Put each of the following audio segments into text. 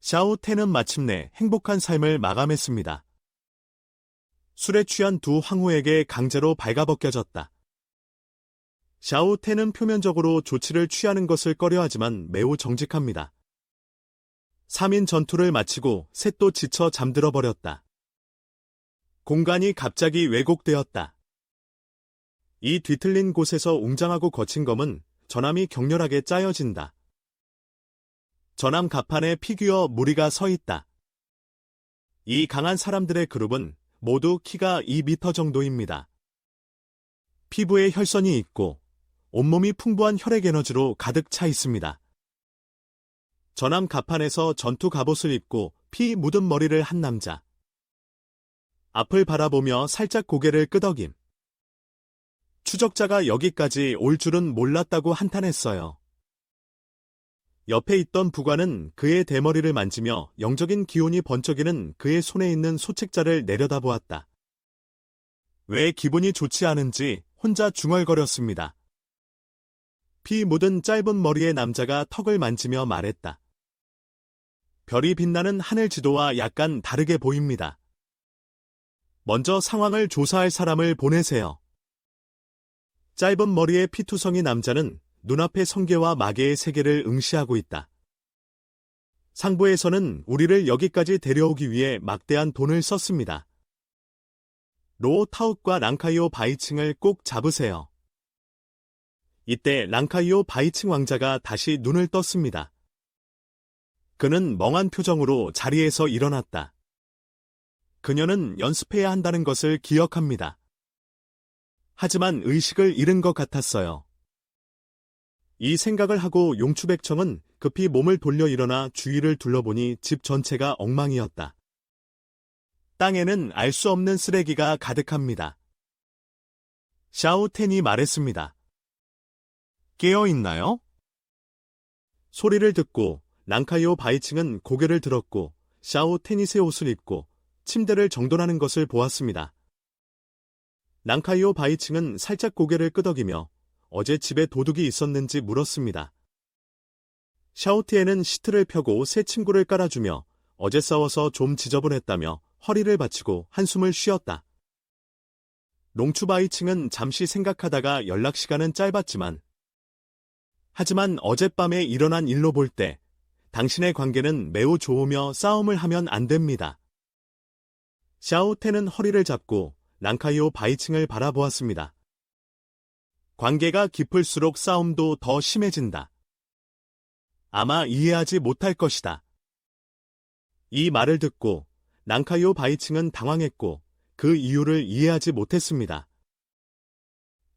샤오텐은 마침내 행복한 삶을 마감했습니다. 술에 취한 두 황후에게 강제로 발가벗겨졌다. 샤오텐은 표면적으로 조치를 취하는 것을 꺼려하지만 매우 정직합니다. 3인 전투를 마치고 셋도 지쳐 잠들어 버렸다. 공간이 갑자기 왜곡되었다. 이 뒤틀린 곳에서 웅장하고 거친 검은 전함이 격렬하게 짜여진다. 전함 갑판에 피규어 무리가 서 있다. 이 강한 사람들의 그룹은 모두 키가 2m 정도입니다. 피부에 혈선이 있고 온몸이 풍부한 혈액 에너지로 가득 차 있습니다. 전함 갑판에서 전투 갑옷을 입고 피 묻은 머리를 한 남자. 앞을 바라보며 살짝 고개를 끄덕임. 추적자가 여기까지 올 줄은 몰랐다고 한탄했어요. 옆에 있던 부관은 그의 대머리를 만지며 영적인 기운이 번쩍이는 그의 손에 있는 소책자를 내려다보았다. 왜 기분이 좋지 않은지 혼자 중얼거렸습니다. 피 묻은 짧은 머리의 남자가 턱을 만지며 말했다. 별이 빛나는 하늘 지도와 약간 다르게 보입니다. 먼저 상황을 조사할 사람을 보내세요. 짧은 머리의 피투성이 남자는 눈앞의 성계와 마계의 세계를 응시하고 있다. 상부에서는 우리를 여기까지 데려오기 위해 막대한 돈을 썼습니다. 로 타욱과 랑카이오 바이칭을 꼭 잡으세요. 이때 랑카이오 바이칭 왕자가 다시 눈을 떴습니다. 그는 멍한 표정으로 자리에서 일어났다. 그녀는 연습해야 한다는 것을 기억합니다. 하지만 의식을 잃은 것 같았어요. 이 생각을 하고 용추백청은 급히 몸을 돌려 일어나 주위를 둘러보니 집 전체가 엉망이었다. 땅에는 알 수 없는 쓰레기가 가득합니다. 샤오텐이 말했습니다. 깨어있나요? 소리를 듣고 랑카이오 바이칭은 고개를 들었고 샤오텐이 새 옷을 입고 침대를 정돈하는 것을 보았습니다. 랑카이오 바이칭은 살짝 고개를 끄덕이며 어제 집에 도둑이 있었는지 물었습니다. 샤오티에는 시트를 펴고 새 침구를 깔아주며 어제 싸워서 좀 지저분했다며 허리를 받치고 한숨을 쉬었다. 롱추 바이칭은 잠시 생각하다가 연락 시간은 짧았지만 하지만 어젯밤에 일어난 일로 볼 때 당신의 관계는 매우 좋으며 싸움을 하면 안 됩니다. 샤오텐은 허리를 잡고 랑카이오 바이칭을 바라보았습니다. 관계가 깊을수록 싸움도 더 심해진다. 아마 이해하지 못할 것이다. 이 말을 듣고 랑카이오 바이칭은 당황했고 그 이유를 이해하지 못했습니다.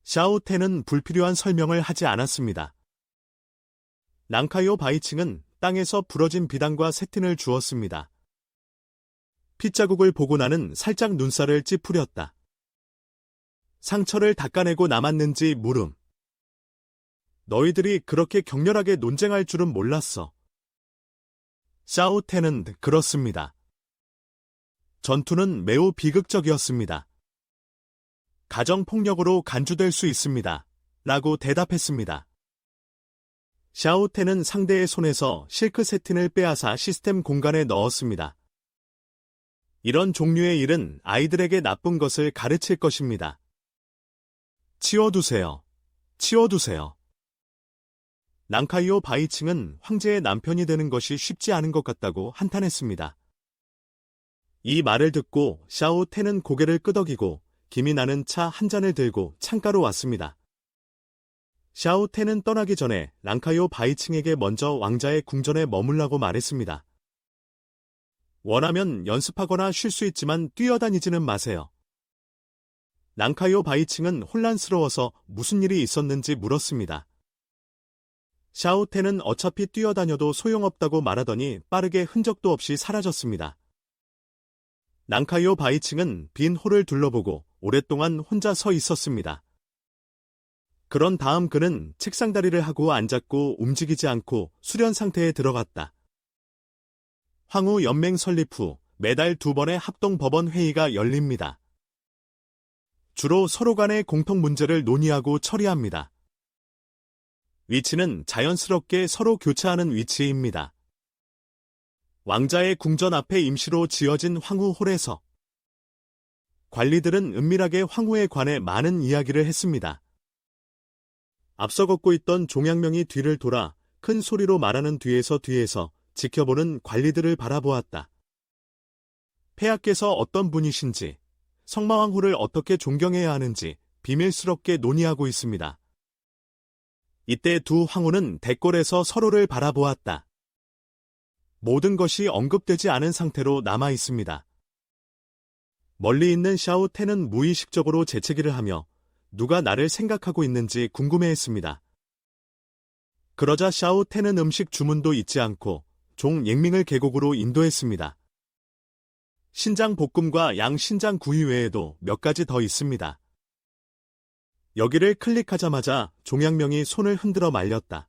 샤오텐은 불필요한 설명을 하지 않았습니다. 랑카이오 바이칭은 땅에서 부러진 비단과 새틴을 주었습니다. 핏자국을 보고 나는 살짝 눈살을 찌푸렸다. 상처를 닦아내고 남았는지 물음. 너희들이 그렇게 격렬하게 논쟁할 줄은 몰랐어. 샤오텐은 그렇습니다. 전투는 매우 비극적이었습니다. 가정폭력으로 간주될 수 있습니다. 라고 대답했습니다. 샤오텐은 상대의 손에서 실크 새틴을 빼앗아 시스템 공간에 넣었습니다. 이런 종류의 일은 아이들에게 나쁜 것을 가르칠 것입니다. 치워두세요. 치워두세요. 랑카이오 바이칭은 황제의 남편이 되는 것이 쉽지 않은 것 같다고 한탄했습니다. 이 말을 듣고 샤오텐은 고개를 끄덕이고 김이 나는 차 한 잔을 들고 창가로 왔습니다. 샤오텐은 떠나기 전에 랑카이오 바이칭에게 먼저 왕자의 궁전에 머물라고 말했습니다. 원하면 연습하거나 쉴 수 있지만 뛰어다니지는 마세요. 랑카이오 바이칭은 혼란스러워서 무슨 일이 있었는지 물었습니다. 샤오텐은 어차피 뛰어다녀도 소용없다고 말하더니 빠르게 흔적도 없이 사라졌습니다. 랑카이오 바이칭은 빈 홀을 둘러보고 오랫동안 혼자 서 있었습니다. 그런 다음 그는 책상 다리를 하고 앉았고 움직이지 않고 수련 상태에 들어갔다. 황후 연맹 설립 후 매달 2번의 합동법원 회의가 열립니다. 주로 서로 간의 공통 문제를 논의하고 처리합니다. 위치는 자연스럽게 서로 교차하는 위치입니다. 왕자의 궁전 앞에 임시로 지어진 황후홀에서 관리들은 은밀하게 황후에 관해 많은 이야기를 했습니다. 앞서 걷고 있던 종양명이 뒤를 돌아 큰 소리로 말하는 뒤에서 지켜보는 관리들을 바라보았다. 폐하께서 어떤 분이신지, 성마왕후를 어떻게 존경해야 하는지 비밀스럽게 논의하고 있습니다. 이때 두 황후는 대궐에서 서로를 바라보았다. 모든 것이 언급되지 않은 상태로 남아 있습니다. 멀리 있는 샤오테는 무의식적으로 재채기를 하며 누가 나를 생각하고 있는지 궁금해했습니다. 그러자 샤오테는 음식 주문도 잊지 않고 종 옌밍을 계곡으로 인도했습니다. 신장 볶음과 양 신장 구이 외에도 몇 가지 더 있습니다. 여기를 클릭하자마자 종양명이 손을 흔들어 말렸다.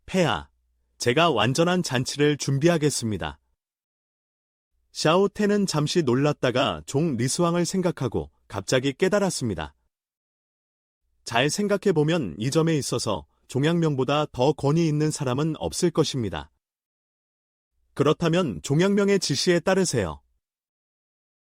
폐하, 제가 완전한 잔치를 준비하겠습니다. 샤오테는 잠시 놀랐다가 종 리스왕을 생각하고 갑자기 깨달았습니다. 잘 생각해보면 이 점에 있어서 종양명보다 더 권위 있는 사람은 없을 것입니다. 그렇다면 종양명의 지시에 따르세요.